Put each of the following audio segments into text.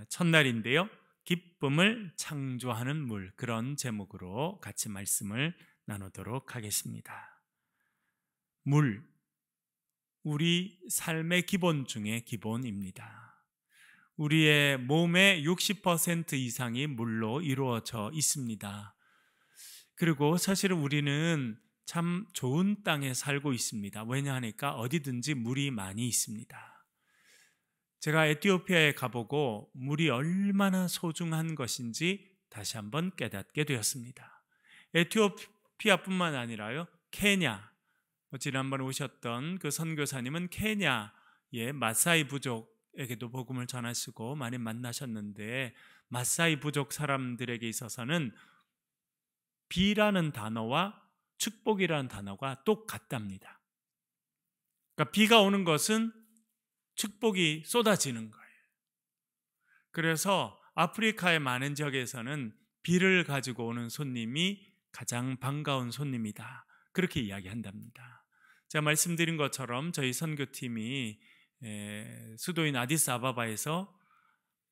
첫날인데요. 기쁨을 창조하는 물, 그런 제목으로 같이 말씀을 나누도록 하겠습니다. 물, 우리 삶의 기본 중에 기본입니다. 우리의 몸의 60% 이상이 물로 이루어져 있습니다. 그리고 사실은 우리는 참 좋은 땅에 살고 있습니다. 왜냐하니까 어디든지 물이 많이 있습니다. 제가 에티오피아에 가보고 물이 얼마나 소중한 것인지 다시 한번 깨닫게 되었습니다. 에티오피아뿐만 아니라요, 케냐, 지난번에 오셨던 그 선교사님은 케냐의 마사이 부족에게도 복음을 전하시고 많이 만나셨는데, 마사이 부족 사람들에게 있어서는 비라는 단어와 축복이라는 단어가 똑같답니다. 그러니까 비가 오는 것은 축복이 쏟아지는 거예요. 그래서 아프리카의 많은 지역에서는 비를 가지고 오는 손님이 가장 반가운 손님이다, 그렇게 이야기한답니다. 제가 말씀드린 것처럼 저희 선교팀이 수도인 아디스아바바에서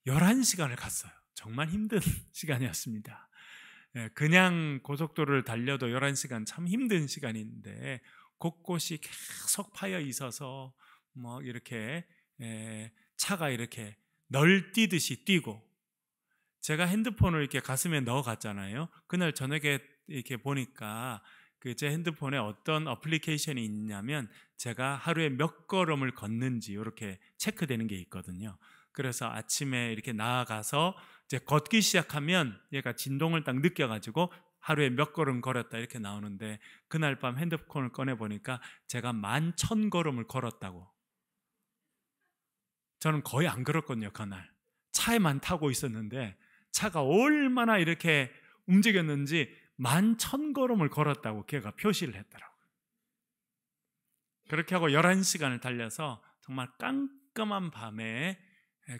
11시간을 갔어요. 정말 힘든 시간이었습니다. 그냥 고속도로를 달려도 11시간 참 힘든 시간인데, 곳곳이 계속 파여 있어서 뭐 이렇게 차가 이렇게 널뛰듯이 뛰고, 제가 핸드폰을 이렇게 가슴에 넣어 갔잖아요. 그날 저녁에 이렇게 보니까 제 핸드폰에 어떤 어플리케이션이 있냐면 제가 하루에 몇 걸음을 걷는지 이렇게 체크되는 게 있거든요. 그래서 아침에 이렇게 나아가서 이제 걷기 시작하면 얘가 진동을 딱 느껴가지고 하루에 몇 걸음 걸었다 이렇게 나오는데, 그날 밤 핸드폰을 꺼내보니까 제가 11,000걸음을 걸었다고. 저는 거의 안 걸었거든요. 그날 차에만 타고 있었는데 차가 얼마나 이렇게 움직였는지 11,000걸음을 걸었다고 걔가 표시를 했더라고요. 그렇게 하고 11시간을 달려서 정말 깜깜한 밤에,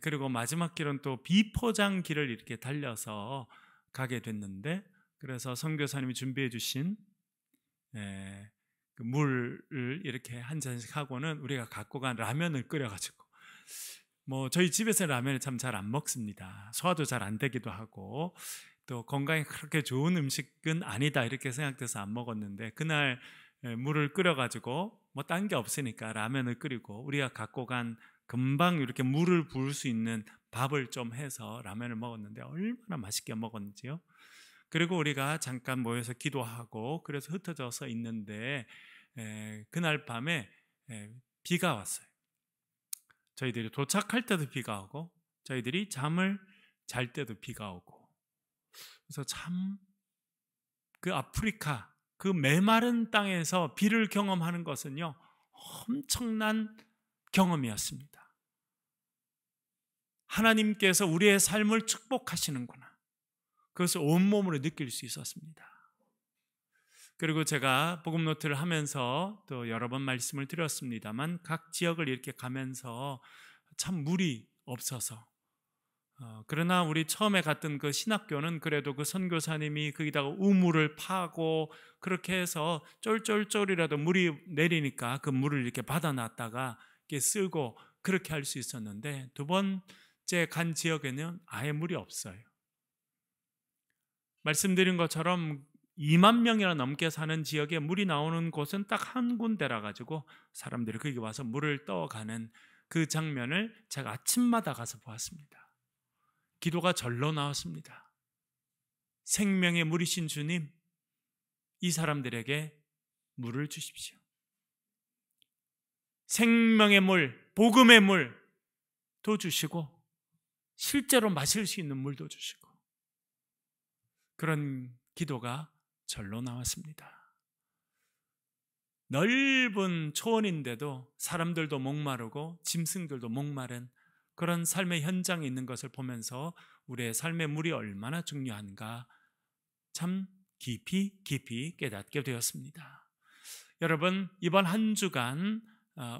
그리고 마지막 길은 또 비포장 길을 이렇게 달려서 가게 됐는데, 그래서 선교사님이 준비해 주신 그 물을 이렇게 한 잔씩 하고는 우리가 갖고 간 라면을 끓여가지고, 뭐 저희 집에서 라면을 참 잘 안 먹습니다. 소화도 잘 안 되기도 하고 또 건강에 그렇게 좋은 음식은 아니다 이렇게 생각돼서 안 먹었는데, 그날 물을 끓여가지고 뭐 딴 게 없으니까 라면을 끓이고, 우리가 갖고 간 금방 이렇게 물을 부을 수 있는 밥을 좀 해서 라면을 먹었는데 얼마나 맛있게 먹었는지요. 그리고 우리가 잠깐 모여서 기도하고 그래서 흩어져서 있는데, 그날 밤에 비가 왔어요. 저희들이 도착할 때도 비가 오고 저희들이 잠을 잘 때도 비가 오고, 그래서 참 그 아프리카 그 메마른 땅에서 비를 경험하는 것은요, 엄청난 경험이었습니다. 하나님께서 우리의 삶을 축복하시는구나, 그것을 온몸으로 느낄 수 있었습니다. 그리고 제가 복음 노트를 하면서 또 여러 번 말씀을 드렸습니다만, 각 지역을 이렇게 가면서 참 물이 없어서, 그러나 우리 처음에 갔던 그 신학교는 그래도 그 선교사님이 거기다가 우물을 파고 그렇게 해서 쫄쫄쫄이라도 물이 내리니까 그 물을 이렇게 받아놨다가 이렇게 쓰고 그렇게 할 수 있었는데, 두 번째 간 지역에는 아예 물이 없어요. 말씀드린 것처럼 2만 명이나 넘게 사는 지역에 물이 나오는 곳은 딱 한 군데라 가지고 사람들이 거기 와서 물을 떠가는 그 장면을 제가 아침마다 가서 보았습니다. 기도가 절로 나왔습니다. 생명의 물이신 주님, 이 사람들에게 물을 주십시오. 생명의 물, 복음의 물도 주시고 실제로 마실 수 있는 물도 주시고, 그런 기도가 절로 나왔습니다. 넓은 초원인데도 사람들도 목마르고 짐승들도 목마른 그런 삶의 현장에 있는 것을 보면서 우리의 삶의 물이 얼마나 중요한가 참 깊이 깨닫게 되었습니다. 여러분, 이번 한 주간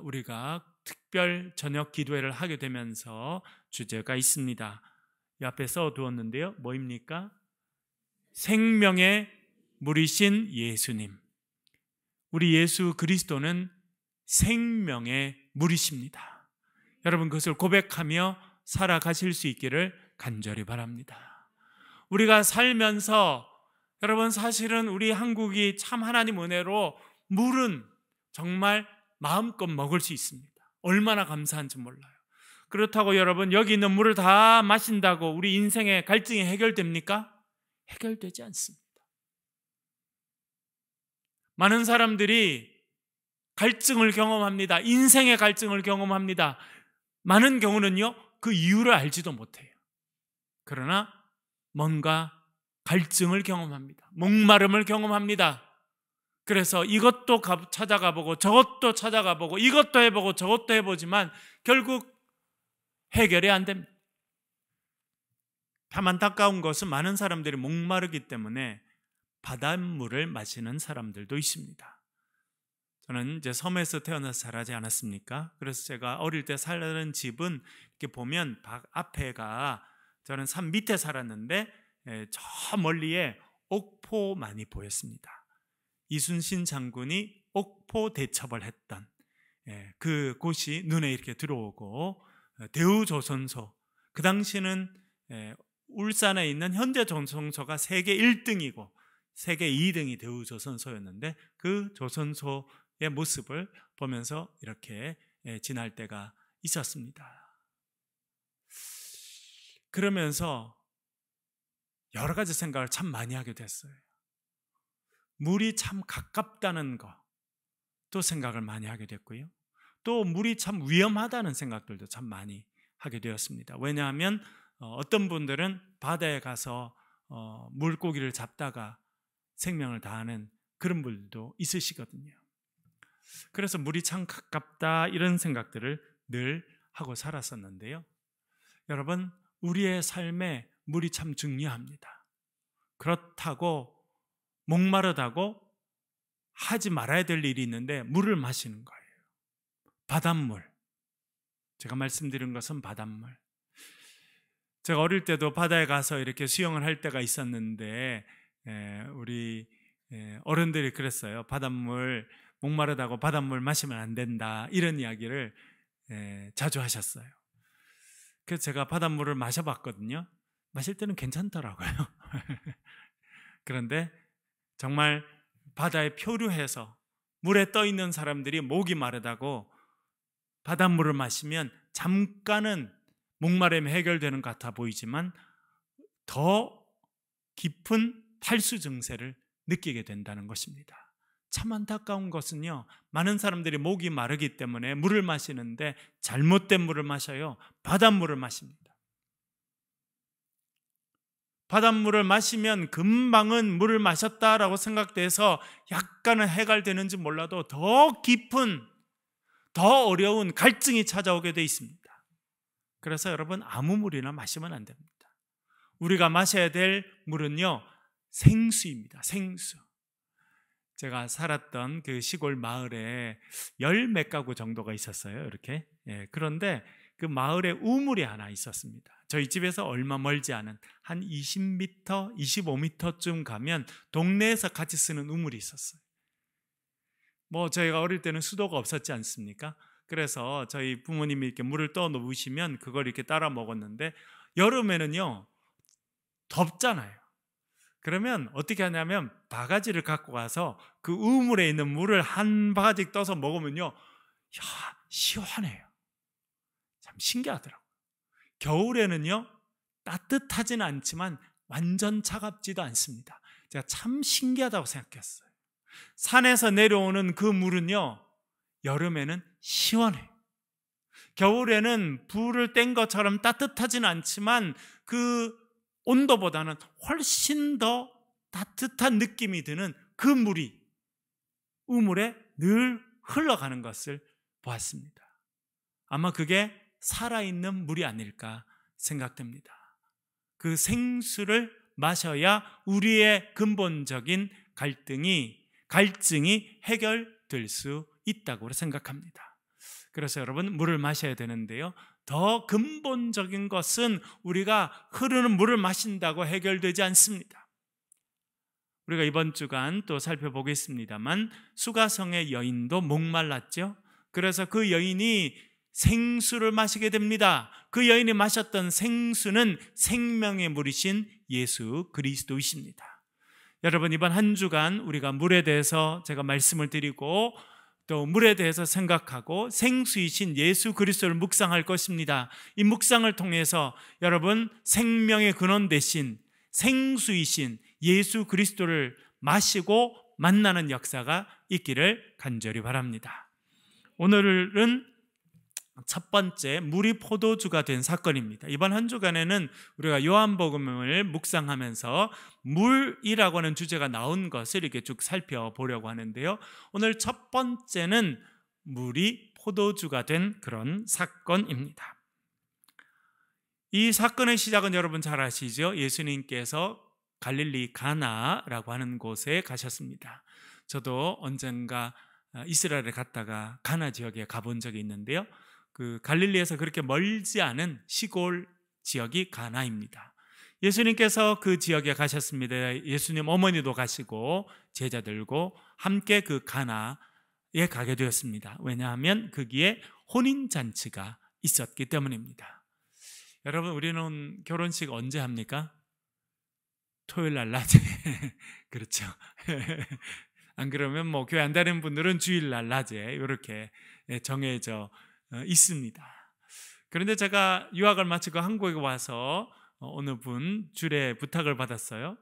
우리가 특별 저녁 기도회를 하게 되면서 주제가 있습니다. 이 앞에 써두었는데요, 뭐입니까? 생명의 물이신 예수님. 우리 예수 그리스도는 생명의 물이십니다. 여러분, 그것을 고백하며 살아가실 수 있기를 간절히 바랍니다. 우리가 살면서 여러분, 사실은 우리 한국이 참 하나님 은혜로 물은 정말 마음껏 먹을 수 있습니다. 얼마나 감사한지 몰라요. 그렇다고 여러분, 여기 있는 물을 다 마신다고 우리 인생의 갈등이 해결됩니까? 해결되지 않습니다. 많은 사람들이 갈증을 경험합니다. 인생의 갈증을 경험합니다. 많은 경우는요, 그 이유를 알지도 못해요. 그러나 뭔가 갈증을 경험합니다. 목마름을 경험합니다. 그래서 이것도 찾아가 보고 저것도 찾아가 보고 이것도 해보고 저것도 해보지만 결국 해결이 안 됩니다. 참 안타까운 것은 많은 사람들이 목마르기 때문에 바닷물을 마시는 사람들도 있습니다. 저는 이제 섬에서 태어나서 자라지 않았습니까? 그래서 제가 어릴 때 살던 집은 이렇게 보면 앞에가, 저는 산 밑에 살았는데 저 멀리에 옥포만이 보였습니다. 이순신 장군이 옥포 대첩을 했던 그 곳이 눈에 이렇게 들어오고, 대우조선소, 그 당시는 울산에 있는 현대조선소가 세계 1등이고 세계 2등이 대우조선소였는데, 그 조선소의 모습을 보면서 이렇게 지날 때가 있었습니다. 그러면서 여러 가지 생각을 참 많이 하게 됐어요. 물이 참 가깝다는 것도 생각을 많이 하게 됐고요. 또 물이 참 위험하다는 생각들도 참 많이 하게 되었습니다. 왜냐하면 어떤 분들은 바다에 가서 물고기를 잡다가 생명을 다하는 그런 분들도 있으시거든요. 그래서 물이 참 가깝다, 이런 생각들을 늘 하고 살았었는데요. 여러분, 우리의 삶에 물이 참 중요합니다. 그렇다고 목마르다고 하지 말아야 될 일이 있는데 물을 마시는 거예요. 바닷물. 제가 말씀드린 것은 바닷물. 제가 어릴 때도 바다에 가서 이렇게 수영을 할 때가 있었는데 우리 어른들이 그랬어요. 바닷물, 목마르다고 바닷물 마시면 안 된다, 이런 이야기를 자주 하셨어요. 그래서 제가 바닷물을 마셔봤거든요. 마실 때는 괜찮더라고요. 그런데 정말 바다에 표류해서 물에 떠 있는 사람들이 목이 마르다고 바닷물을 마시면 잠깐은 목마름이 해결되는 것 같아 보이지만 더 깊은 탈수 증세를 느끼게 된다는 것입니다. 참 안타까운 것은요, 많은 사람들이 목이 마르기 때문에 물을 마시는데 잘못된 물을 마셔요. 바닷물을 마십니다. 바닷물을 마시면 금방은 물을 마셨다라고 생각돼서 약간은 해결되는지 몰라도 더 깊은, 더 어려운 갈증이 찾아오게 돼 있습니다. 그래서 여러분, 아무 물이나 마시면 안 됩니다. 우리가 마셔야 될 물은요, 생수입니다. 생수. 제가 살았던 그 시골 마을에 10몇 가구 정도가 있었어요. 이렇게. 그런데 그 마을에 우물이 하나 있었습니다. 저희 집에서 얼마 멀지 않은 한 20m, 25m쯤 가면 동네에서 같이 쓰는 우물이 있었어요. 저희가 어릴 때는 수도가 없었지 않습니까? 그래서 저희 부모님이 이렇게 물을 떠 놓으시면 그걸 이렇게 따라 먹었는데, 여름에는요, 덥잖아요. 그러면 어떻게 하냐면 바가지를 갖고 가서 그 우물에 있는 물을 한 바가지 떠서 먹으면요, 시원해요. 참 신기하더라고요. 겨울에는요, 따뜻하지는 않지만 완전 차갑지도 않습니다. 제가 참 신기하다고 생각했어요. 산에서 내려오는 그 물은요, 여름에는 시원해요. 겨울에는 불을 뗀 것처럼 따뜻하지는 않지만 그 온도보다는 훨씬 더 따뜻한 느낌이 드는 그 물이 우물에 늘 흘러가는 것을 보았습니다. 아마 그게 살아있는 물이 아닐까 생각됩니다. 그 생수를 마셔야 우리의 근본적인 갈증이 해결될 수 있다고 생각합니다. 그래서 여러분, 물을 마셔야 되는데요, 더 근본적인 것은 우리가 흐르는 물을 마신다고 해결되지 않습니다. 우리가 이번 주간 또 살펴보겠습니다만, 수가성의 여인도 목말랐죠. 그래서 그 여인이 생수를 마시게 됩니다. 그 여인이 마셨던 생수는 생명의 물이신 예수 그리스도이십니다. 여러분, 이번 한 주간 우리가 물에 대해서 제가 말씀을 드리고 또 물에 대해서 생각하고 생수이신 예수 그리스도를 묵상할 것입니다. 이 묵상을 통해서 여러분, 생명의 근원 대신 생수이신 예수 그리스도를 마시고 만나는 역사가 있기를 간절히 바랍니다. 오늘은 첫 번째, 물이 포도주가 된 사건입니다. 이번 한 주간에는 우리가 요한복음을 묵상하면서 물이라고 하는 주제가 나온 것을 이렇게 쭉 살펴보려고 하는데요, 오늘 첫 번째는 물이 포도주가 된 그런 사건입니다. 이 사건의 시작은 여러분 잘 아시죠? 예수님께서 갈릴리 가나라고 하는 곳에 가셨습니다. 저도 언젠가 이스라엘에 갔다가 가나 지역에 가본 적이 있는데요, 그 갈릴리에서 그렇게 멀지 않은 시골 지역이 가나입니다. 예수님께서 그 지역에 가셨습니다. 예수님 어머니도 가시고 제자들과 함께 그 가나에 가게 되었습니다. 왜냐하면 거기에 혼인잔치가 있었기 때문입니다. 여러분, 우리는 결혼식 언제 합니까? 토요일 날 낮에 그렇죠. 안 그러면 뭐 교회 안 다니는 분들은 주일 날 낮에 이렇게 정해져 있습니다. 그런데 제가 유학을 마치고 한국에 와서 어느 분 주례 부탁을 받았어요.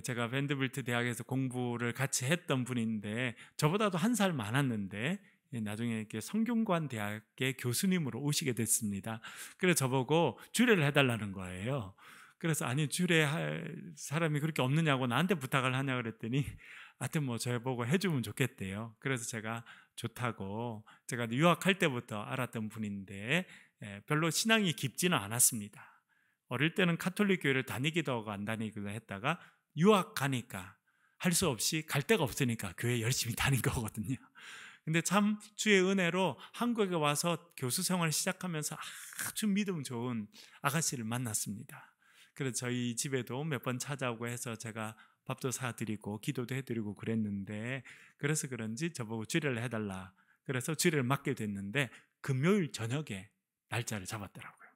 제가 밴드빌트 대학에서 공부를 같이 했던 분인데 저보다도 한 살 많았는데 나중에 이렇게 성균관 대학의 교수님으로 오시게 됐습니다. 그래서 저보고 주례를 해달라는 거예요. 그래서 아니, 주례할 사람이 그렇게 없느냐고 나한테 부탁을 하냐 그랬더니 하여튼 뭐 저보고 해주면 좋겠대요. 그래서 제가 좋다고, 제가 유학할 때부터 알았던 분인데 별로 신앙이 깊지는 않았습니다. 어릴 때는 카톨릭 교회를 다니기도 하고 안 다니기도 했다가 유학 가니까 할 수 없이 갈 데가 없으니까 교회 열심히 다닌 거거든요. 근데 참 주의 은혜로 한국에 와서 교수 생활을 시작하면서 아주 믿음 좋은 아가씨를 만났습니다. 그래서 저희 집에도 몇 번 찾아오고 해서 제가 밥도 사드리고 기도도 해드리고 그랬는데, 그래서 그런지 저보고 주례를 해달라 그래서 주례를 맡게 됐는데 금요일 저녁에 날짜를 잡았더라고요.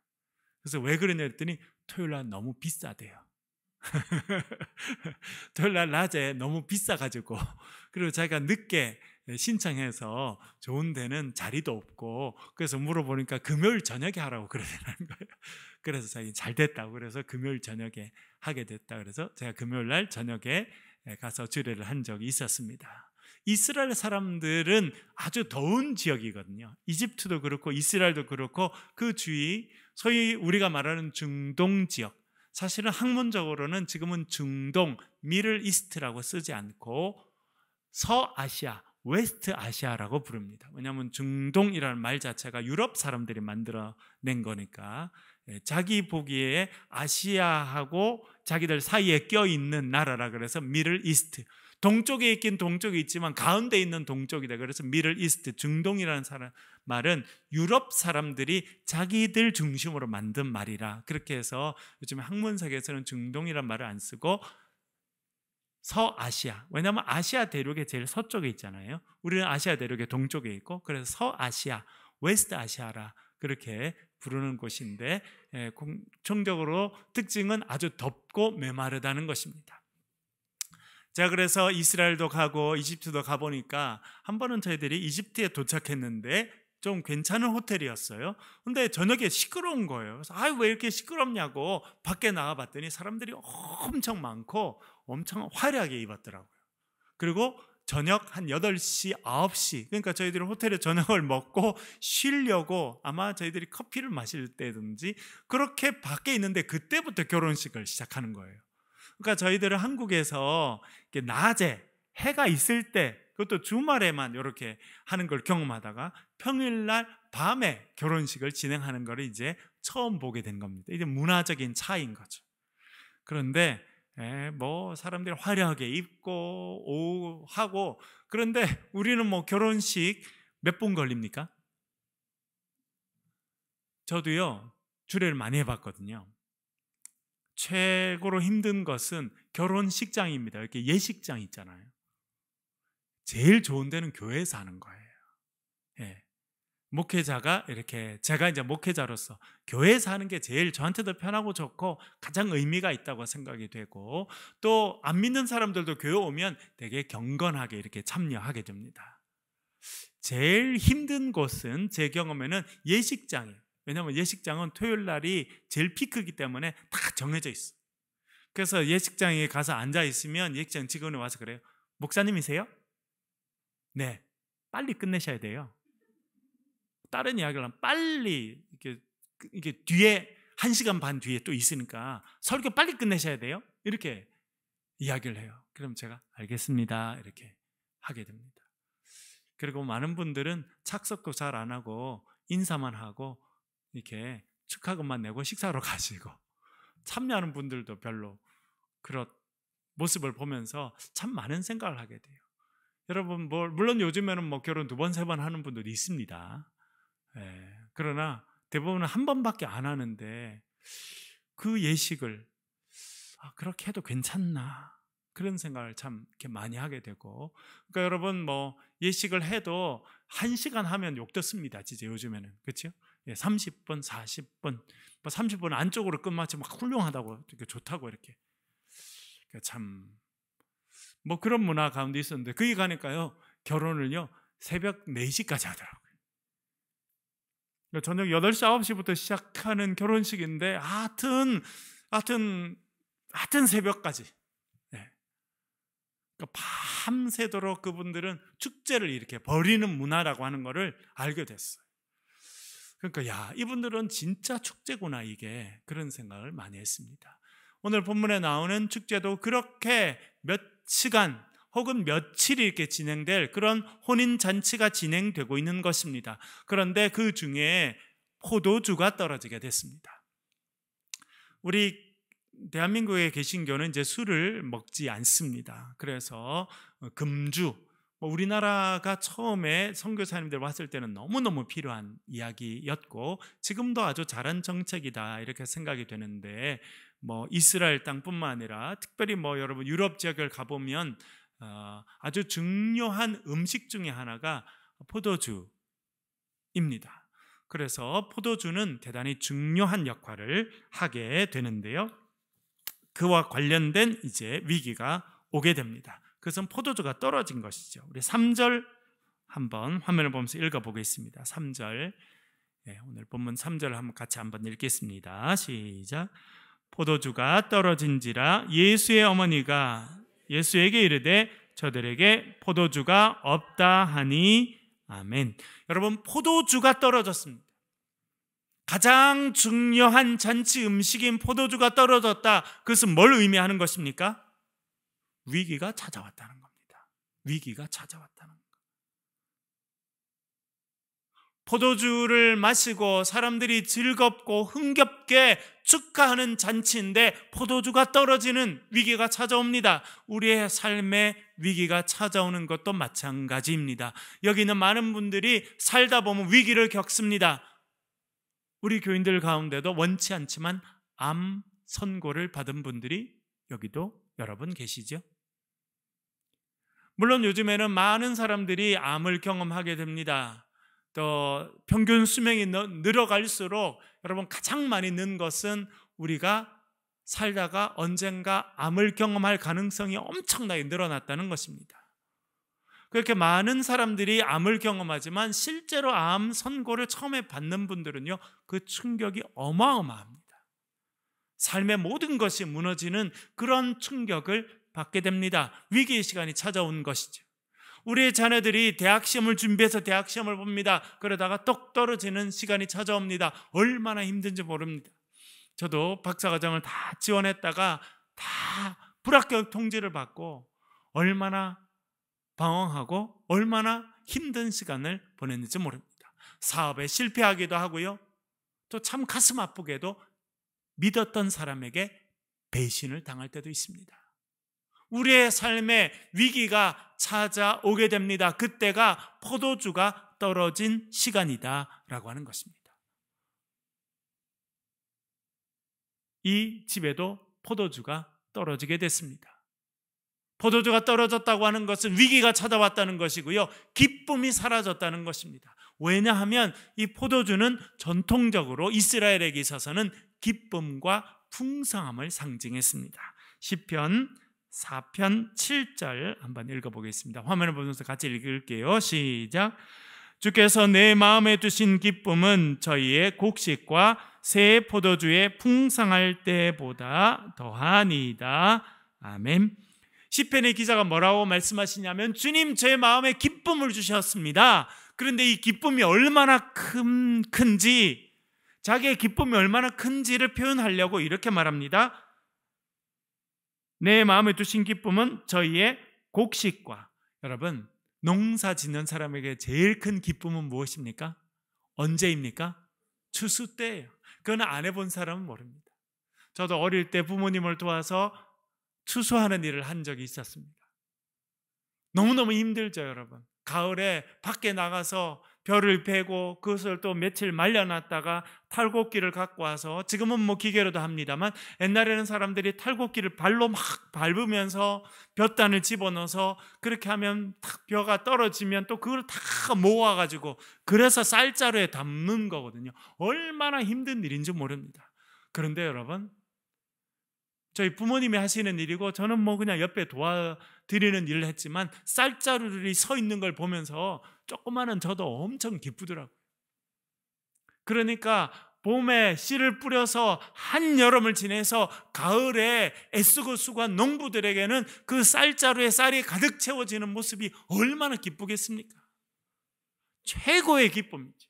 그래서 왜 그러냐 했더니 토요일 날 너무 비싸대요. 토요일 날 낮에 너무 비싸가지고, 그리고 자기가 늦게 신청해서 좋은 데는 자리도 없고, 그래서 물어보니까 금요일 저녁에 하라고 그러더라는 거예요. 그래서 자기 잘 됐다고, 그래서 금요일 저녁에 하게 됐다. 그래서 제가 금요일 날 저녁에 가서 주례를 한 적이 있었습니다. 이스라엘 사람들은 아주 더운 지역이거든요. 이집트도 그렇고 이스라엘도 그렇고 그 주위, 소위 우리가 말하는 중동 지역, 사실은 학문적으로는 지금은 중동, 미들 이스트라고 쓰지 않고 서아시아, 웨스트 아시아라고 부릅니다. 왜냐하면 중동이라는 말 자체가 유럽 사람들이 만들어낸 거니까 자기 보기에 아시아하고 자기들 사이에 껴있는 나라라 그래서 미들 이스트, 동쪽에 있긴 동쪽에 있지만 가운데 있는 동쪽이다. 그래서 미들 이스트, 중동이라는 말은 유럽 사람들이 자기들 중심으로 만든 말이라, 그렇게 해서 요즘 학문사에서는 중동이라는 말을 안 쓰고 서아시아, 왜냐하면 아시아 대륙의 제일 서쪽에 있잖아요. 우리는 아시아 대륙의 동쪽에 있고, 그래서 서아시아, 웨스트 아시아라 그렇게 부르는 곳인데, 공통적으로 특징은 아주 덥고 메마르다는 것입니다. 자, 그래서 이스라엘도 가고 이집트도 가보니까 한 번은 저희들이 이집트에 도착했는데 좀 괜찮은 호텔이었어요. 근데 저녁에 시끄러운 거예요. 그래서 왜 이렇게 시끄럽냐고 밖에 나가봤더니 사람들이 엄청 많고 엄청 화려하게 입었더라고요. 그리고 저녁 한 8시, 9시, 그러니까 저희들이 호텔에 저녁을 먹고 쉬려고 아마 저희들이 커피를 마실 때든지 그렇게 밖에 있는데 그때부터 결혼식을 시작하는 거예요. 그러니까 저희들은 한국에서 낮에 해가 있을 때, 그것도 주말에만 이렇게 하는 걸 경험하다가 평일날 밤에 결혼식을 진행하는 걸 이제 처음 보게 된 겁니다. 이게 문화적인 차이인 거죠. 그런데 뭐 사람들이 화려하게 입고 하고, 그런데 우리는 뭐 결혼식 몇 분 걸립니까? 저도요 주례를 많이 해봤거든요. 최고로 힘든 것은 결혼식장입니다. 이렇게 예식장 있잖아요. 제일 좋은 데는 교회에서 하는 거예요. 목회자가 이렇게 제가 이제 목회자로서 교회에서 하는 게 제일 저한테도 편하고 좋고 가장 의미가 있다고 생각이 되고, 또 안 믿는 사람들도 교회 오면 되게 경건하게 이렇게 참여하게 됩니다. 제일 힘든 곳은 제 경험에는 예식장이에요. 왜냐하면 예식장은 토요일 날이 제일 피크이기 때문에 다 정해져 있어. 그래서 예식장에 가서 앉아 있으면 예식장 직원이 와서 그래요. 목사님이세요? 네. 빨리 끝내셔야 돼요. 다른 이야기를 하면 빨리 이게 뒤에 1시간 반 뒤에 또 있으니까 설교 빨리 끝내셔야 돼요. 이렇게 이야기를 해요. 그럼 제가 알겠습니다. 이렇게 하게 됩니다. 그리고 많은 분들은 착석도 잘 안 하고 인사만 하고 이렇게 축하금만 내고 식사로 가시고, 참여하는 분들도 별로 그런 모습을 보면서 참 많은 생각을 하게 돼요. 여러분, 물론 요즘에는 뭐 결혼 2번, 3번 하는 분들도 있습니다. 그러나 대부분은 한 번밖에 안 하는데 그 예식을 그렇게 해도 괜찮나, 그런 생각을 참 이렇게 많이 하게 되고. 그러니까 여러분, 뭐 예식을 해도 1시간 하면 욕 듣습니다. 진짜 요즘에는. 그렇죠? 30분, 40분, 뭐 30분 안쪽으로 끝마치면 막 훌륭하다고, 이렇게 좋다고 이렇게. 그러니까 참 뭐 그런 문화 가운데 있었는데, 거기 가니까요, 결혼을요 새벽 4시까지 하더라고요. 그러니까 저녁 8시, 9시부터 시작하는 결혼식인데 하여튼 새벽까지. 그러니까 밤새도록 그분들은 축제를 이렇게 벌이는 문화라고 하는 것을 알게 됐어요. 그러니까 야, 이분들은 진짜 축제구나, 이게, 그런 생각을 많이 했습니다. 오늘 본문에 나오는 축제도 그렇게 몇 시간 혹은 며칠이 이렇게 진행될 그런 혼인잔치가 진행되고 있는 것입니다. 그런데 그 중에 포도주가 떨어지게 됐습니다. 우리 대한민국의 개신교는 이제 술을 먹지 않습니다. 그래서 금주, 우리나라가 처음에 선교사님들 왔을 때는 너무너무 필요한 이야기였고 지금도 아주 잘한 정책이다 이렇게 생각이 되는데, 뭐 이스라엘 땅뿐만 아니라 특별히 뭐 여러분 유럽 지역을 가보면 아주 중요한 음식 중에 하나가 포도주입니다. 그래서 포도주는 대단히 중요한 역할을 하게 되는데요, 그와 관련된 이제 위기가 오게 됩니다. 그것은 포도주가 떨어진 것이죠. 우리 3절 한번 화면을 보면서 읽어보겠습니다. 3절, 오늘 본문 3절 한번 같이 한번 읽겠습니다. 시작. 포도주가 떨어진지라 예수의 어머니가 예수에게 이르되 저들에게 포도주가 없다 하니. 아멘. 여러분, 포도주가 떨어졌습니다. 가장 중요한 잔치 음식인 포도주가 떨어졌다. 그것은 뭘 의미하는 것입니까? 위기가 찾아왔다는 겁니다. 위기가 찾아왔다는 것. 포도주를 마시고 사람들이 즐겁고 흥겹게 축하하는 잔치인데 포도주가 떨어지는 위기가 찾아옵니다. 우리의 삶에 위기가 찾아오는 것도 마찬가지입니다. 여기 있는 많은 분들이 살다 보면 위기를 겪습니다. 우리 교인들 가운데도 원치 않지만 암 선고를 받은 분들이 여기도 여러분 계시죠? 물론 요즘에는 많은 사람들이 암을 경험하게 됩니다. 또 평균 수명이 늘어갈수록 여러분 가장 많이 는 것은 우리가 살다가 언젠가 암을 경험할 가능성이 엄청나게 늘어났다는 것입니다. 그렇게 많은 사람들이 암을 경험하지만 실제로 암 선고를 처음에 받는 분들은요, 그 충격이 어마어마합니다. 삶의 모든 것이 무너지는 그런 충격을 받게 됩니다. 위기의 시간이 찾아온 것이죠. 우리의 자녀들이 대학 시험을 준비해서 대학 시험을 봅니다. 그러다가 똑 떨어지는 시간이 찾아옵니다. 얼마나 힘든지 모릅니다. 저도 박사과정을 다 지원했다가 다 불합격 통지를 받고 얼마나 방황하고 얼마나 힘든 시간을 보냈는지 모릅니다. 사업에 실패하기도 하고요, 또 참 가슴 아프게도 믿었던 사람에게 배신을 당할 때도 있습니다. 우리의 삶에 위기가 찾아오게 됩니다. 그때가 포도주가 떨어진 시간이다라고 하는 것입니다. 이 집에도 포도주가 떨어지게 됐습니다. 포도주가 떨어졌다고 하는 것은 위기가 찾아왔다는 것이고요, 기쁨이 사라졌다는 것입니다. 왜냐하면 이 포도주는 전통적으로 이스라엘에게 있어서는 기쁨과 풍성함을 상징했습니다. 시편 4편 7절 한번 읽어보겠습니다. 화면을 보면서 같이 읽을게요. 시작. 주께서 내 마음에 두신 기쁨은 저희의 곡식과 새 포도주의 풍성할 때보다 더하니이다. 아멘. 시편의 기자가 뭐라고 말씀하시냐면, 주님 제 마음에 기쁨을 주셨습니다. 그런데 이 기쁨이 얼마나 큰지, 자기의 기쁨이 얼마나 큰지를 표현하려고 이렇게 말합니다. 내 마음에 두신 기쁨은 저희의 곡식과, 여러분, 농사 짓는 사람에게 제일 큰 기쁨은 무엇입니까? 언제입니까? 추수 때예요. 그건 안 해본 사람은 모릅니다. 저도 어릴 때 부모님을 도와서 추수하는 일을 한 적이 있었습니다. 너무너무 힘들죠, 여러분. 가을에 밖에 나가서 벼를 베고 그것을 또 며칠 말려놨다가 탈곡기를 갖고 와서, 지금은 뭐 기계로도 합니다만 옛날에는 사람들이 탈곡기를 발로 막 밟으면서 볕단을 집어넣어서 그렇게 하면 탁 벼가 떨어지면 또 그걸 다 모아가지고 그래서 쌀자루에 담는 거거든요. 얼마나 힘든 일인지 모릅니다. 그런데 여러분, 저희 부모님이 하시는 일이고 저는 뭐 그냥 옆에 도와드리는 일을 했지만 쌀자루들이 서 있는 걸 보면서 조그마한 저도 엄청 기쁘더라고요. 그러니까 봄에 씨를 뿌려서 한여름을 지내서 가을에 애쓰고 수고한 농부들에게는 그 쌀자루에 쌀이 가득 채워지는 모습이 얼마나 기쁘겠습니까? 최고의 기쁨이죠.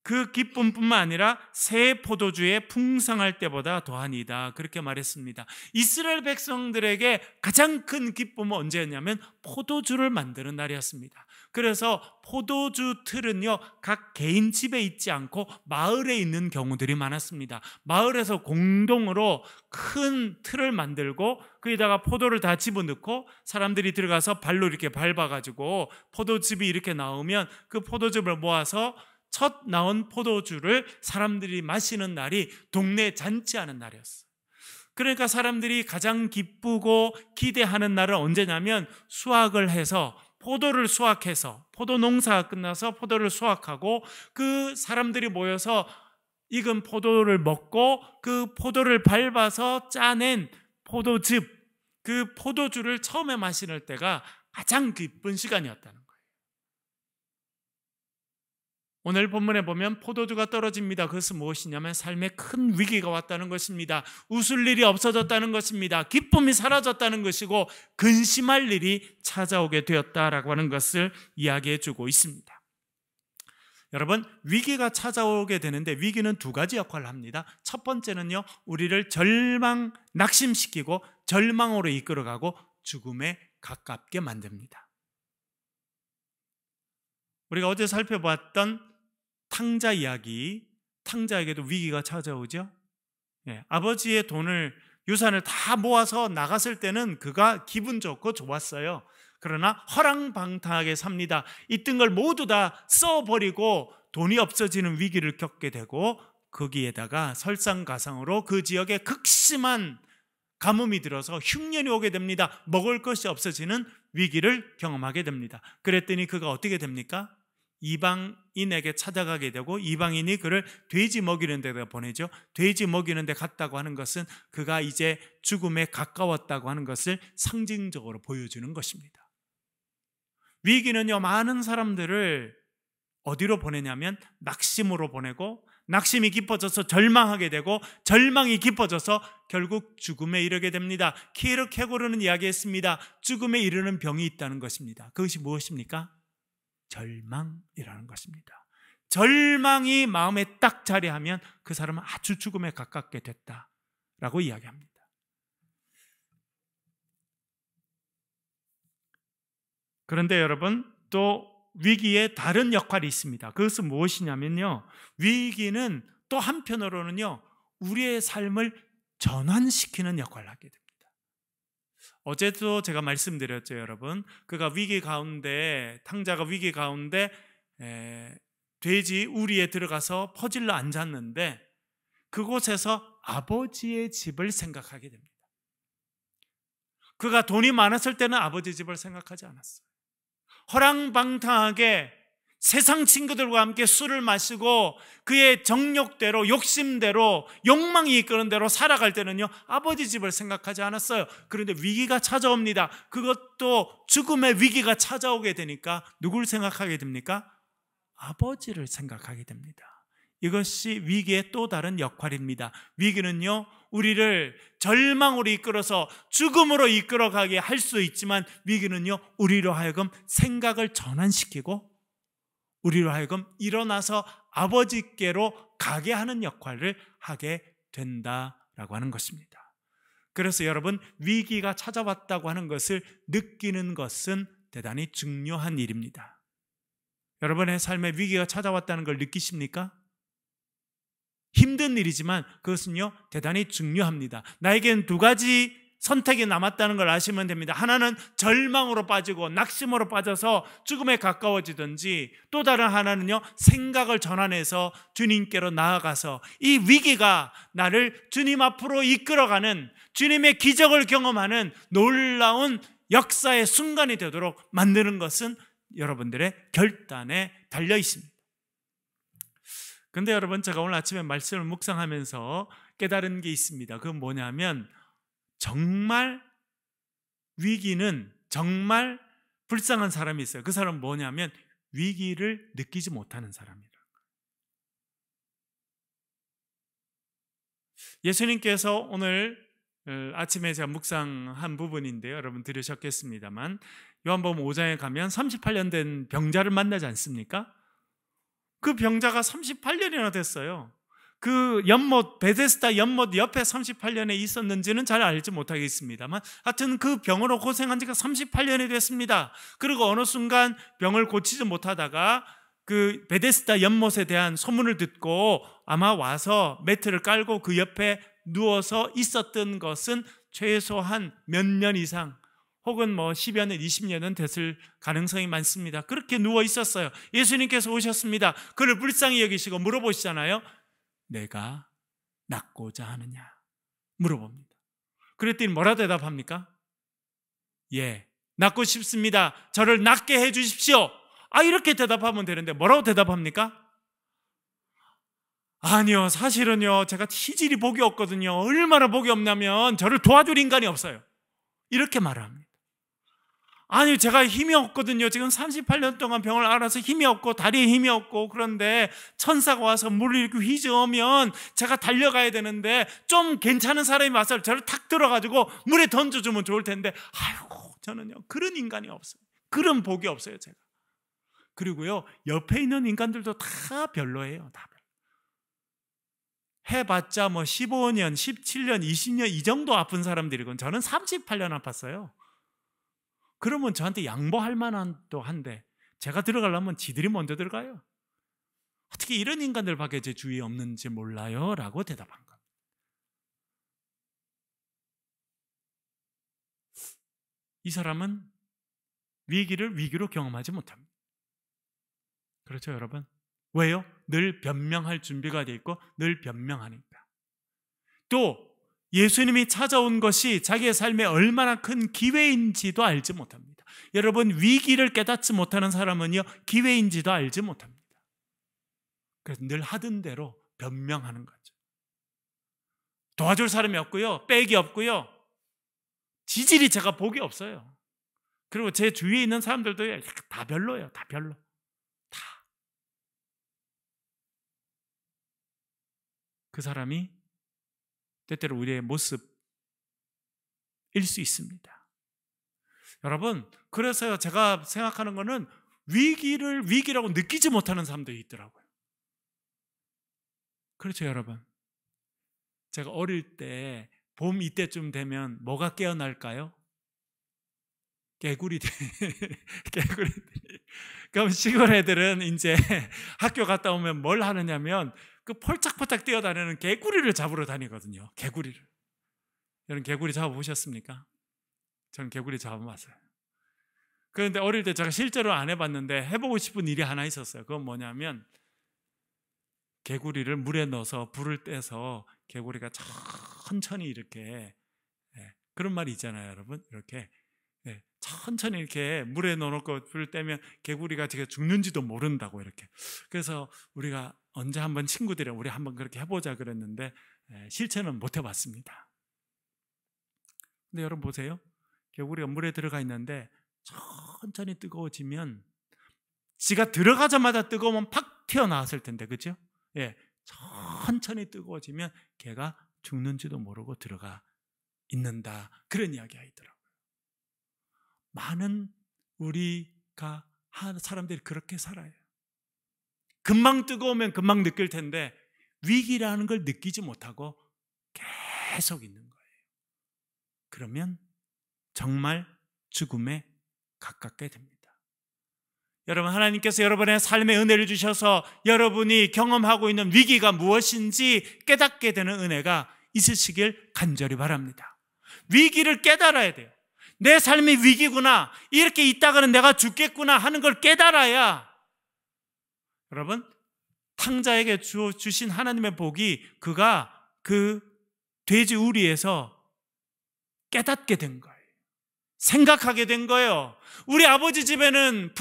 그 기쁨뿐만 아니라 새 포도주의 풍성할 때보다 더하니이다, 그렇게 말했습니다. 이스라엘 백성들에게 가장 큰 기쁨은 언제였냐면 포도주를 만드는 날이었습니다. 그래서 포도주 틀은요, 각 개인 집에 있지 않고 마을에 있는 경우들이 많았습니다. 마을에서 공동으로 큰 틀을 만들고 거기다가 포도를 다 집어넣고 사람들이 들어가서 발로 이렇게 밟아가지고 포도즙이 이렇게 나오면 그 포도즙을 모아서 첫 나온 포도주를 사람들이 마시는 날이 동네 잔치하는 날이었어요. 그러니까 사람들이 가장 기쁘고 기대하는 날은 언제냐면 수확을 해서, 포도를 수확해서, 포도 농사가 끝나서 포도를 수확하고 그 사람들이 모여서 익은 포도를 먹고 그 포도를 밟아서 짜낸 포도즙, 그 포도주를 처음에 마시는 때가 가장 기쁜 시간이었다는 거예요. 오늘 본문에 보면 포도주가 떨어집니다. 그것은 무엇이냐면 삶에 큰 위기가 왔다는 것입니다. 웃을 일이 없어졌다는 것입니다. 기쁨이 사라졌다는 것이고 근심할 일이 찾아오게 되었다라고 하는 것을 이야기해 주고 있습니다. 여러분, 위기가 찾아오게 되는데 위기는 두 가지 역할을 합니다. 첫 번째는요, 우리를 낙심시키고 절망으로 이끌어가고 죽음에 가깝게 만듭니다. 우리가 어제 살펴봤던 탕자 이야기, 탕자에게도 위기가 찾아오죠. 아버지의 유산을 다 모아서 나갔을 때는 그가 기분 좋고 좋았어요. 그러나 허랑방탕하게 삽니다. 있던 걸 모두 다 써버리고 돈이 없어지는 위기를 겪게 되고, 거기에다가 설상가상으로 그 지역에 극심한 가뭄이 들어서 흉년이 오게 됩니다. 먹을 것이 없어지는 위기를 경험하게 됩니다. 그랬더니 그가 어떻게 됩니까? 이방인에게 찾아가게 되고 이방인이 그를 돼지 먹이는 데다 보내죠. 돼지 먹이는 데 갔다고 하는 것은 그가 이제 죽음에 가까웠다고 하는 것을 상징적으로 보여주는 것입니다. 위기는요, 많은 사람들을 어디로 보내냐면 낙심으로 보내고, 낙심이 깊어져서 절망하게 되고, 절망이 깊어져서 결국 죽음에 이르게 됩니다. 키르케고르는 이야기했습니다. 죽음에 이르는 병이 있다는 것입니다. 그것이 무엇입니까? 절망이라는 것입니다. 절망이 마음에 딱 자리하면 그 사람은 아주 죽음에 가깝게 됐다라고 이야기합니다. 그런데 여러분, 또 위기에 다른 역할이 있습니다. 그것은 무엇이냐면요, 위기는 또 한편으로는요, 우리의 삶을 전환시키는 역할을 하게 됩니다. 어제도 제가 말씀드렸죠, 여러분. 그가 위기 가운데, 탕자가 위기 가운데 돼지 우리에 들어가서 퍼질러 앉았는데 그곳에서 아버지의 집을 생각하게 됩니다. 그가 돈이 많았을 때는 아버지 집을 생각하지 않았어요. 허랑방탕하게 세상 친구들과 함께 술을 마시고 그의 정욕대로, 욕심대로, 욕망이 이끄는 대로 살아갈 때는요, 아버지 집을 생각하지 않았어요. 그런데 위기가 찾아옵니다. 그것도 죽음의 위기가 찾아오게 되니까 누굴 생각하게 됩니까? 아버지를 생각하게 됩니다. 이것이 위기의 또 다른 역할입니다. 위기는요, 우리를 절망으로 이끌어서 죽음으로 이끌어가게 할 수 있지만, 위기는요, 우리로 하여금 생각을 전환시키고 우리로 하여금 일어나서 아버지께로 가게 하는 역할을 하게 된다라고 하는 것입니다. 그래서 여러분, 위기가 찾아왔다고 하는 것을 느끼는 것은 대단히 중요한 일입니다. 여러분의 삶에 위기가 찾아왔다는 걸 느끼십니까? 힘든 일이지만 그것은요, 대단히 중요합니다. 나에겐 두 가지 선택이 남았다는 걸 아시면 됩니다. 하나는 절망으로 빠지고 낙심으로 빠져서 죽음에 가까워지든지, 또 다른 하나는요, 생각을 전환해서 주님께로 나아가서 이 위기가 나를 주님 앞으로 이끌어가는, 주님의 기적을 경험하는 놀라운 역사의 순간이 되도록 만드는 것은 여러분들의 결단에 달려 있습니다. 그런데 여러분, 제가 오늘 아침에 말씀을 묵상하면서 깨달은 게 있습니다. 그건 뭐냐면, 정말 위기는 정말 불쌍한 사람이 있어요. 그 사람은 뭐냐면 위기를 느끼지 못하는 사람이라는 거예요. 예수님께서 오늘 아침에 제가 묵상한 부분인데요, 여러분 들으셨겠습니다만, 요한복음 5장에 가면 38년 된 병자를 만나지 않습니까? 그 병자가 38년이나 됐어요. 그 연못, 베데스다 연못 옆에 38년에 있었는지는 잘 알지 못하겠습니다만, 하여튼 그 병으로 고생한 지가 38년이 됐습니다. 그리고 어느 순간 병을 고치지 못하다가 그 베데스다 연못에 대한 소문을 듣고 아마 와서 매트를 깔고 그 옆에 누워서 있었던 것은 최소한 몇 년 이상, 혹은 10여 년, 20년은 됐을 가능성이 많습니다. 그렇게 누워 있었어요. 예수님께서 오셨습니다. 그를 불쌍히 여기시고 물어보시잖아요. 내가 낫고자 하느냐 물어봅니다. 그랬더니 뭐라 대답합니까? 예, 낫고 싶습니다. 저를 낫게 해 주십시오. 이렇게 대답하면 되는데 뭐라고 대답합니까? 아니요, 사실은요, 제가 희질이 복이 없거든요. 얼마나 복이 없냐면 저를 도와줄 인간이 없어요. 이렇게 말을 합니다. 아니, 제가 힘이 없거든요. 지금 38년 동안 병을 앓아서 힘이 없고 다리에 힘이 없고, 그런데 천사가 와서 물을 이렇게 휘저으면 제가 달려가야 되는데 좀 괜찮은 사람이 와서 저를 탁 들어가지고 물에 던져주면 좋을 텐데, 아이고, 저는요 그런 인간이 없어요. 그런 복이 없어요, 제가. 그리고요, 옆에 있는 인간들도 다 별로예요. 다 별로. 해봤자 15년, 17년, 20년 이 정도 아픈 사람들이건 저는 38년 아팠어요. 그러면 저한테 양보할 만한도 한데, 제가 들어가려면 지들이 먼저 들어가요. 어떻게 이런 인간들밖에 제 주위에 없는지 몰라요 라고 대답한 겁니다. 이 사람은 위기를 위기로 경험하지 못합니다. 그렇죠, 여러분? 왜요? 늘 변명할 준비가 돼 있고 늘 변명하니까. 또 예수님이 찾아온 것이 자기의 삶에 얼마나 큰 기회인지도 알지 못합니다. 여러분, 위기를 깨닫지 못하는 사람은요, 기회인지도 알지 못합니다. 그래서 늘 하던 대로 변명하는 거죠. 도와줄 사람이 없고요, 백이 없고요, 지질이 제가 복이 없어요. 그리고 제 주위에 있는 사람들도 다 별로예요. 다 별로. 다. 그 사람이 때때로 우리의 모습일 수 있습니다. 여러분, 그래서 제가 생각하는 거는 위기를 위기라고 느끼지 못하는 사람들이 있더라고요. 그렇죠, 여러분? 제가 어릴 때 봄 이때쯤 되면 뭐가 깨어날까요? 개구리들. 개구리들. 그럼 시골 애들은 이제 학교 갔다 오면 뭘 하느냐면 그 펄짝펄짝 뛰어다니는 개구리를 잡으러 다니거든요. 개구리를. 여러분, 개구리 잡아보셨습니까? 저는 개구리 잡아봤어요. 그런데 어릴 때 제가 실제로 안 해봤는데 해보고 싶은 일이 하나 있었어요. 그건 뭐냐면 개구리를 물에 넣어서 불을 떼서 개구리가 천천히 이렇게, 그런 말이 있잖아요, 여러분. 이렇게 네, 천천히 이렇게 물에 넣어놓고 불을 떼면 개구리가 제가 죽는지도 모른다고 이렇게. 그래서 우리가 언제 한번 친구들이랑 우리 한번 그렇게 해보자 그랬는데 실천은 못 해봤습니다. 근데 여러분 보세요. 개구리가 물에 들어가 있는데 천천히 뜨거워지면 지가 들어가자마자 뜨거우면 팍 튀어나왔을 텐데, 그렇죠? 예, 천천히 뜨거워지면 걔가 죽는지도 모르고 들어가 있는다, 그런 이야기가 있더라고요. 많은 우리가 사람들이 그렇게 살아요. 금방 뜨거우면 금방 느낄 텐데 위기라는 걸 느끼지 못하고 계속 있는 거예요. 그러면 정말 죽음에 가깝게 됩니다. 여러분, 하나님께서 여러분의 삶에 은혜를 주셔서 여러분이 경험하고 있는 위기가 무엇인지 깨닫게 되는 은혜가 있으시길 간절히 바랍니다. 위기를 깨달아야 돼요. 내 삶이 위기구나, 이렇게 있다가는 내가 죽겠구나 하는 걸 깨달아야, 여러분, 탕자에게 주신 하나님의 복이 그가 그 돼지 우리에서 깨닫게 된 거예요. 생각하게 된 거예요. 우리 아버지 집에는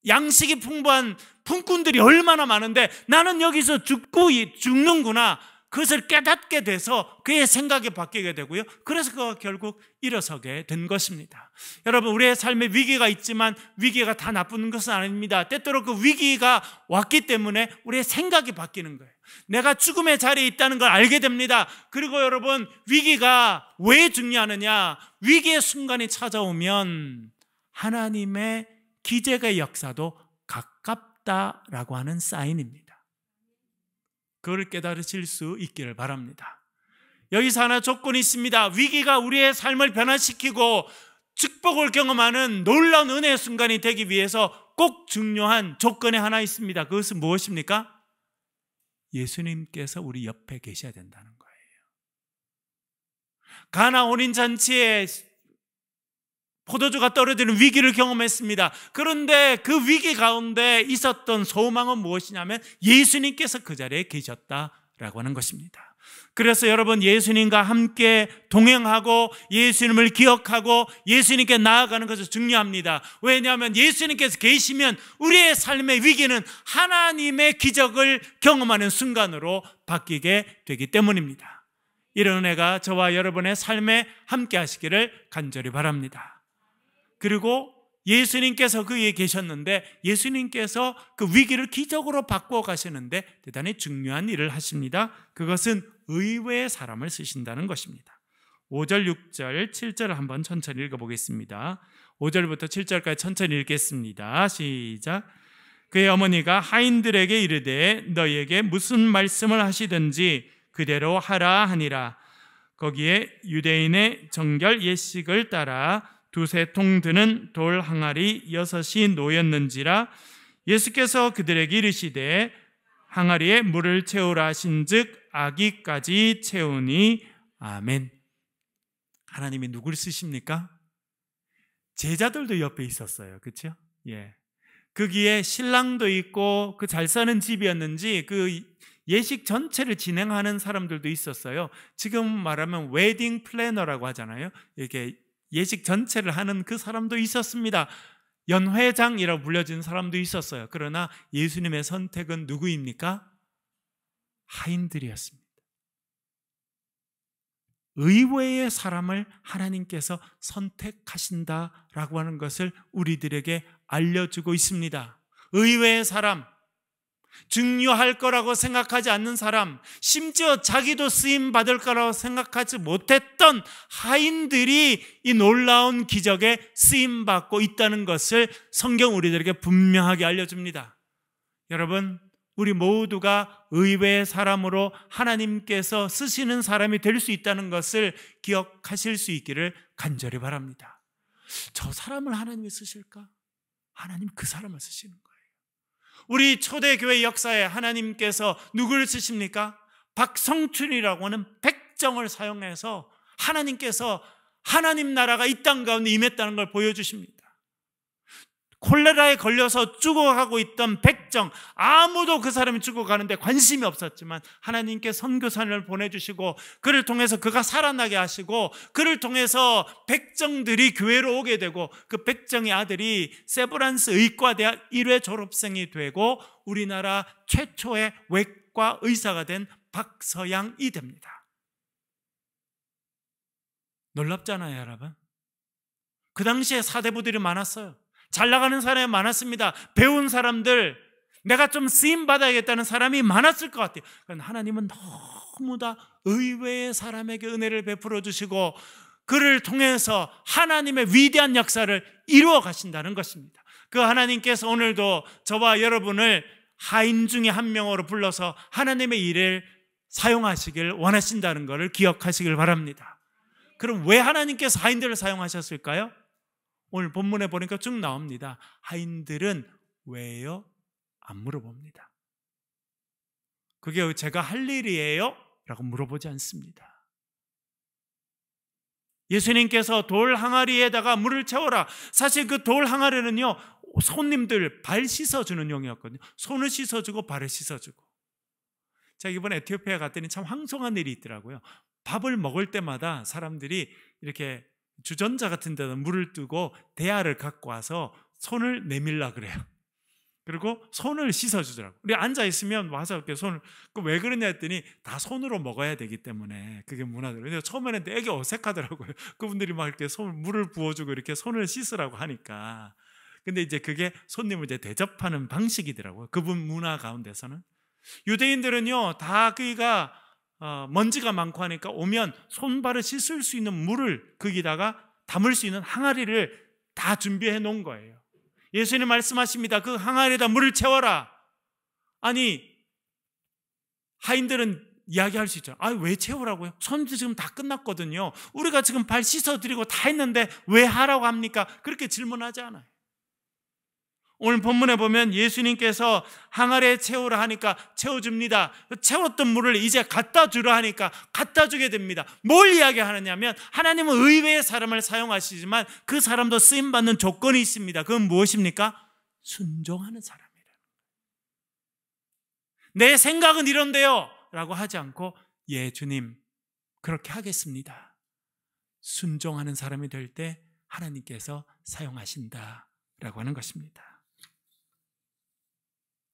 양식이 풍부한 품꾼들이 얼마나 많은데 나는 여기서 죽는구나, 그것을 깨닫게 돼서 그의 생각이 바뀌게 되고요. 그래서 그가 결국 일어서게 된 것입니다. 여러분, 우리의 삶에 위기가 있지만 위기가 다 나쁜 것은 아닙니다. 때때로 그 위기가 왔기 때문에 우리의 생각이 바뀌는 거예요. 내가 죽음의 자리에 있다는 걸 알게 됩니다. 그리고 여러분, 위기가 왜 중요하느냐? 위기의 순간이 찾아오면 하나님의 기적의 역사도 가깝다라고 하는 사인입니다. 그걸 깨달으실 수 있기를 바랍니다. 여기서 하나 조건이 있습니다. 위기가 우리의 삶을 변화시키고 축복을 경험하는 놀라운 은혜의 순간이 되기 위해서 꼭 중요한 조건이 하나 있습니다. 그것은 무엇입니까? 예수님께서 우리 옆에 계셔야 된다는 거예요. 가나 혼인잔치에 포도주가 떨어지는 위기를 경험했습니다. 그런데 그 위기 가운데 있었던 소망은 무엇이냐면 예수님께서 그 자리에 계셨다라고 하는 것입니다. 그래서 여러분, 예수님과 함께 동행하고 예수님을 기억하고 예수님께 나아가는 것이 중요합니다. 왜냐하면 예수님께서 계시면 우리의 삶의 위기는 하나님의 기적을 경험하는 순간으로 바뀌게 되기 때문입니다. 이런 은혜가 저와 여러분의 삶에 함께 하시기를 간절히 바랍니다. 그리고 예수님께서 그 위에 계셨는데 예수님께서 그 위기를 기적으로 바꾸어 가시는데 대단히 중요한 일을 하십니다. 그것은 의외의 사람을 쓰신다는 것입니다. 5절, 6절, 7절을 한번 천천히 읽어보겠습니다. 5절부터 7절까지 천천히 읽겠습니다. 시작. 그의 어머니가 하인들에게 이르되 너희에게 무슨 말씀을 하시든지 그대로 하라 하니라. 거기에 유대인의 정결 예식을 따라 두세 통 드는 돌 항아리 6이 놓였는지라. 예수께서 그들에게 이르시되 항아리에 물을 채우라 하신즉 아기까지 채우니. 아멘. 하나님이 누굴 쓰십니까? 제자들도 옆에 있었어요. 그렇죠? 예. 거기에 신랑도 있고 그 잘 사는 집이었는지 그 예식 전체를 진행하는 사람들도 있었어요. 지금 말하면 웨딩 플래너라고 하잖아요. 이렇게 예식 전체를 하는 그 사람도 있었습니다. 연회장이라고 불려진 사람도 있었어요. 그러나 예수님의 선택은 누구입니까? 하인들이었습니다. 의외의 사람을 하나님께서 선택하신다라고 하는 것을 우리들에게 알려주고 있습니다. 의외의 사람, 중요할 거라고 생각하지 않는 사람, 심지어 자기도 쓰임받을 거라고 생각하지 못했던 하인들이 이 놀라운 기적에 쓰임받고 있다는 것을 성경 우리들에게 분명하게 알려줍니다. 여러분, 우리 모두가 의외의 사람으로 하나님께서 쓰시는 사람이 될 수 있다는 것을 기억하실 수 있기를 간절히 바랍니다. 저 사람을 하나님이 쓰실까? 하나님 그 사람을 쓰시는 거예요. 우리 초대교회 역사에 하나님께서 누구를 쓰십니까? 박성춘이라고 하는 백정을 사용해서 하나님께서 하나님 나라가 이 땅 가운데 임했다는 걸 보여주십니다. 콜레라에 걸려서 죽어가고 있던 백정, 아무도 그 사람이 죽어가는데 관심이 없었지만 하나님께 선교사를 보내주시고 그를 통해서 그가 살아나게 하시고 그를 통해서 백정들이 교회로 오게 되고 그 백정의 아들이 세브란스 의과대학 1회 졸업생이 되고 우리나라 최초의 외과 의사가 된 박서양이 됩니다. 놀랍잖아요, 여러분. 그 당시에 사대부들이 많았어요. 잘 나가는 사람이 많았습니다. 배운 사람들, 내가 좀 쓰임 받아야겠다는 사람이 많았을 것 같아요. 그런데 하나님은 너무 다 의외의 사람에게 은혜를 베풀어 주시고 그를 통해서 하나님의 위대한 역사를 이루어 가신다는 것입니다. 그 하나님께서 오늘도 저와 여러분을 하인 중에 한 명으로 불러서 하나님의 일을 사용하시길 원하신다는 것을 기억하시길 바랍니다. 그럼 왜 하나님께서 하인들을 사용하셨을까요? 오늘 본문에 보니까 쭉 나옵니다. 하인들은 왜요? 안 물어봅니다. 그게 제가 할 일이에요? 라고 물어보지 않습니다. 예수님께서 돌 항아리에다가 물을 채워라. 사실 그 돌 항아리는요, 손님들 발 씻어주는 용이었거든요. 손을 씻어주고 발을 씻어주고. 제가 이번에 에티오피아 갔더니 참 황송한 일이 있더라고요. 밥을 먹을 때마다 사람들이 이렇게 주전자 같은 데다 물을 뜨고 대야를 갖고 와서 손을 내밀라 그래요. 그리고 손을 씻어주더라고요. 우리 앉아있으면 와서 이렇게 손을, 왜 그러냐 했더니 다 손으로 먹어야 되기 때문에 그게 문화더라고요. 처음에는 되게 어색하더라고요. 그분들이 막 이렇게 물을 부어주고 이렇게 손을 씻으라고 하니까. 근데 이제 그게 손님을 이제 대접하는 방식이더라고요. 그분 문화 가운데서는. 유대인들은요, 다 그이가 먼지가 많고 하니까 오면 손발을 씻을 수 있는 물을 거기다가 담을 수 있는 항아리를 다 준비해 놓은 거예요. 예수님 말씀하십니다. 그 항아리에다 물을 채워라. 아니, 하인들은 이야기할 수 있죠. 아, 왜 채우라고요? 손도 지금 다 끝났거든요. 우리가 지금 발 씻어드리고 다 했는데 왜 하라고 합니까? 그렇게 질문하지 않아요. 오늘 본문에 보면 예수님께서 항아리에 채우라 하니까 채워줍니다. 채웠던 물을 이제 갖다 주라 하니까 갖다 주게 됩니다. 뭘 이야기하느냐면 하나님은 의외의 사람을 사용하시지만 그 사람도 쓰임받는 조건이 있습니다. 그건 무엇입니까? 순종하는 사람이라. 내 생각은 이런데요 라고 하지 않고 예 주님 그렇게 하겠습니다. 순종하는 사람이 될 때 하나님께서 사용하신다라고 하는 것입니다.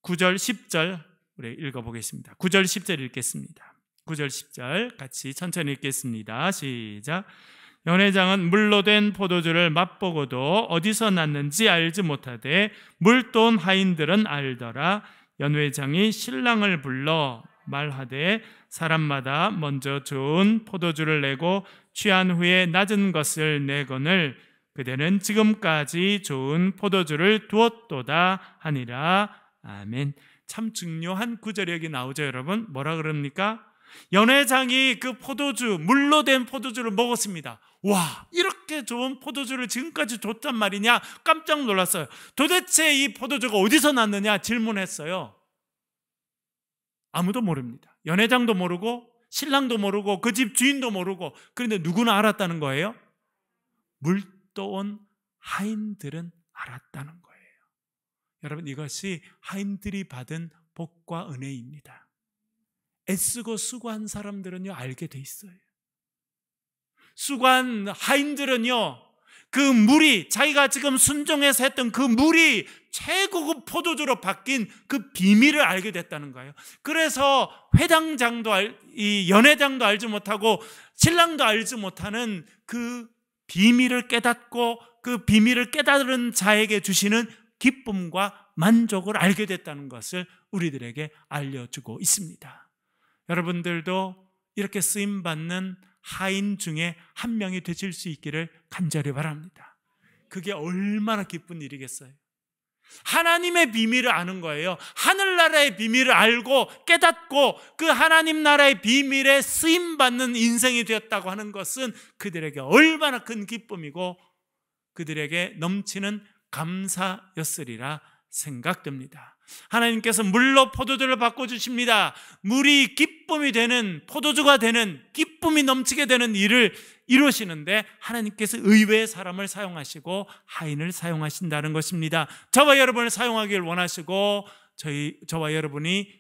9절 10절 우리 읽어보겠습니다. 9절 10절 읽겠습니다. 9절 10절 같이 천천히 읽겠습니다. 시작. 연회장은 물로 된 포도주를 맛보고도 어디서 났는지 알지 못하되 물돈 하인들은 알더라. 연회장이 신랑을 불러 말하되 사람마다 먼저 좋은 포도주를 내고 취한 후에 낮은 것을 내거늘 그대는 지금까지 좋은 포도주를 두었도다 하니라. 아멘. 참 중요한 구절이 여기 나오죠, 여러분. 뭐라 그럽니까? 연회장이 그 포도주, 물로 된 포도주를 먹었습니다. 와, 이렇게 좋은 포도주를 지금까지 줬단 말이냐? 깜짝 놀랐어요. 도대체 이 포도주가 어디서 났느냐 질문했어요. 아무도 모릅니다. 연회장도 모르고 신랑도 모르고 그 집 주인도 모르고. 그런데 누구나 알았다는 거예요? 물떠온 하인들은 알았다는 거예요. 여러분, 이것이 하인들이 받은 복과 은혜입니다. 애쓰고 수고한 사람들은요 알게 돼 있어요. 수고한 하인들은요 그 물이, 자기가 지금 순종해서 했던 그 물이 최고급 포도주로 바뀐 그 비밀을 알게 됐다는 거예요. 그래서 회당장도 이 연회장도 알지 못하고 신랑도 알지 못하는 그 비밀을 깨닫고 그 비밀을 깨달은 자에게 주시는 기쁨과 만족을 알게 됐다는 것을 우리들에게 알려주고 있습니다. 여러분들도 이렇게 쓰임받는 하인 중에 한 명이 되실 수 있기를 간절히 바랍니다. 그게 얼마나 기쁜 일이겠어요. 하나님의 비밀을 아는 거예요. 하늘나라의 비밀을 알고 깨닫고 그 하나님 나라의 비밀에 쓰임받는 인생이 되었다고 하는 것은 그들에게 얼마나 큰 기쁨이고 그들에게 넘치는 감사였으리라 생각됩니다. 하나님께서 물로 포도주를 바꿔주십니다. 물이 기쁨이 되는, 포도주가 되는, 기쁨이 넘치게 되는 일을 이루시는데 하나님께서 의외의 사람을 사용하시고 하인을 사용하신다는 것입니다. 저와 여러분을 사용하기를 원하시고 저와 여러분이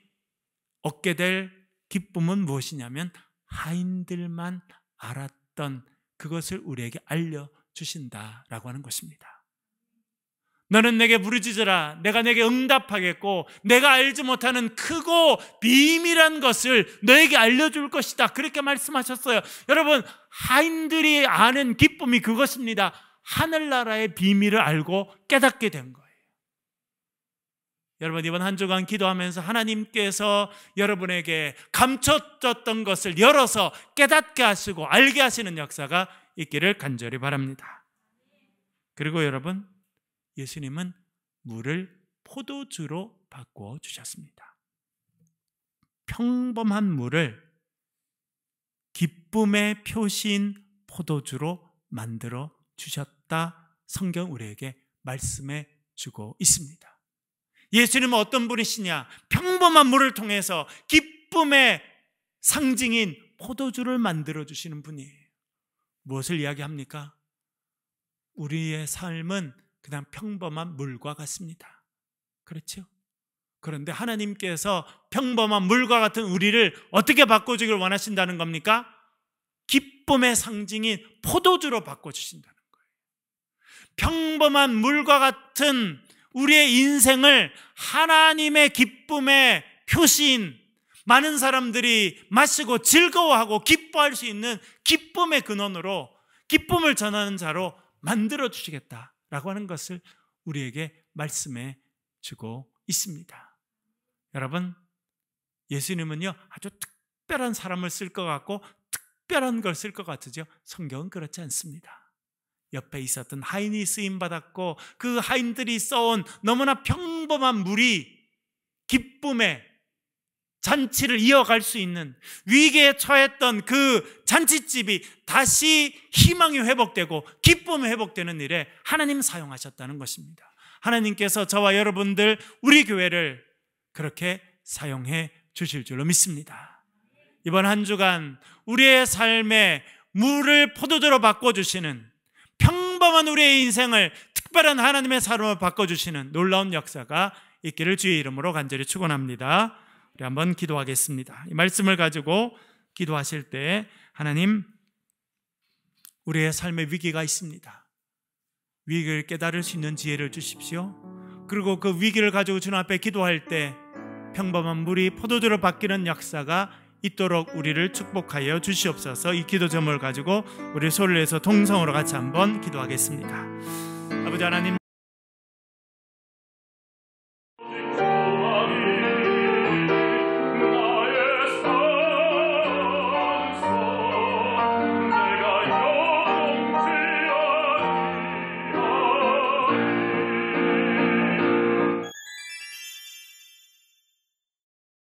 얻게 될 기쁨은 무엇이냐면 하인들만 알았던 그것을 우리에게 알려주신다라고 하는 것입니다. 너는 내게 부르짖으라. 내가 내게 응답하겠고 내가 알지 못하는 크고 비밀한 것을 너에게 알려줄 것이다. 그렇게 말씀하셨어요. 여러분, 하인들이 아는 기쁨이 그것입니다. 하늘나라의 비밀을 알고 깨닫게 된 거예요. 여러분, 이번 한 주간 기도하면서 하나님께서 여러분에게 감춰졌던 것을 열어서 깨닫게 하시고 알게 하시는 역사가 있기를 간절히 바랍니다. 그리고 여러분, 예수님은 물을 포도주로 바꾸어 주셨습니다. 평범한 물을 기쁨의 표시인 포도주로 만들어 주셨다. 성경 우리에게 말씀해 주고 있습니다. 예수님은 어떤 분이시냐? 평범한 물을 통해서 기쁨의 상징인 포도주를 만들어 주시는 분이에요. 무엇을 이야기합니까? 우리의 삶은 그냥 평범한 물과 같습니다. 그렇죠? 그런데 하나님께서 평범한 물과 같은 우리를 어떻게 바꿔주길 원하신다는 겁니까? 기쁨의 상징인 포도주로 바꿔주신다는 거예요. 평범한 물과 같은 우리의 인생을 하나님의 기쁨의 표시인, 많은 사람들이 마시고 즐거워하고 기뻐할 수 있는 기쁨의 근원으로, 기쁨을 전하는 자로 만들어 주시겠다라고 하는 것을 우리에게 말씀해 주고 있습니다. 여러분, 예수님은요 아주 특별한 사람을 쓸 것 같고 특별한 걸 쓸 것 같으죠? 성경은 그렇지 않습니다. 옆에 있었던 하인이 쓰임받았고 그 하인들이 써온 너무나 평범한 물이 기쁨의 잔치를 이어갈 수 있는, 위기에 처했던 그 잔치집이 다시 희망이 회복되고 기쁨이 회복되는 일에 하나님 사용하셨다는 것입니다. 하나님께서 저와 여러분들, 우리 교회를 그렇게 사용해 주실 줄로 믿습니다. 이번 한 주간 우리의 삶에 물을 포도주로 바꿔주시는, 평범한 우리의 인생을 특별한 하나님의 사람으로 바꿔주시는 놀라운 역사가 있기를 주의 이름으로 간절히 축원합니다. 우리 한번 기도하겠습니다. 이 말씀을 가지고 기도하실 때, 하나님, 우리의 삶에 위기가 있습니다. 위기를 깨달을 수 있는 지혜를 주십시오. 그리고 그 위기를 가지고 주님 앞에 기도할 때 평범한 물이 포도주로 바뀌는 역사가 있도록 우리를 축복하여 주시옵소서. 이 기도 제목을 가지고 우리 소리를 내서 동성으로 같이 한번 기도하겠습니다. 아버지 하나님,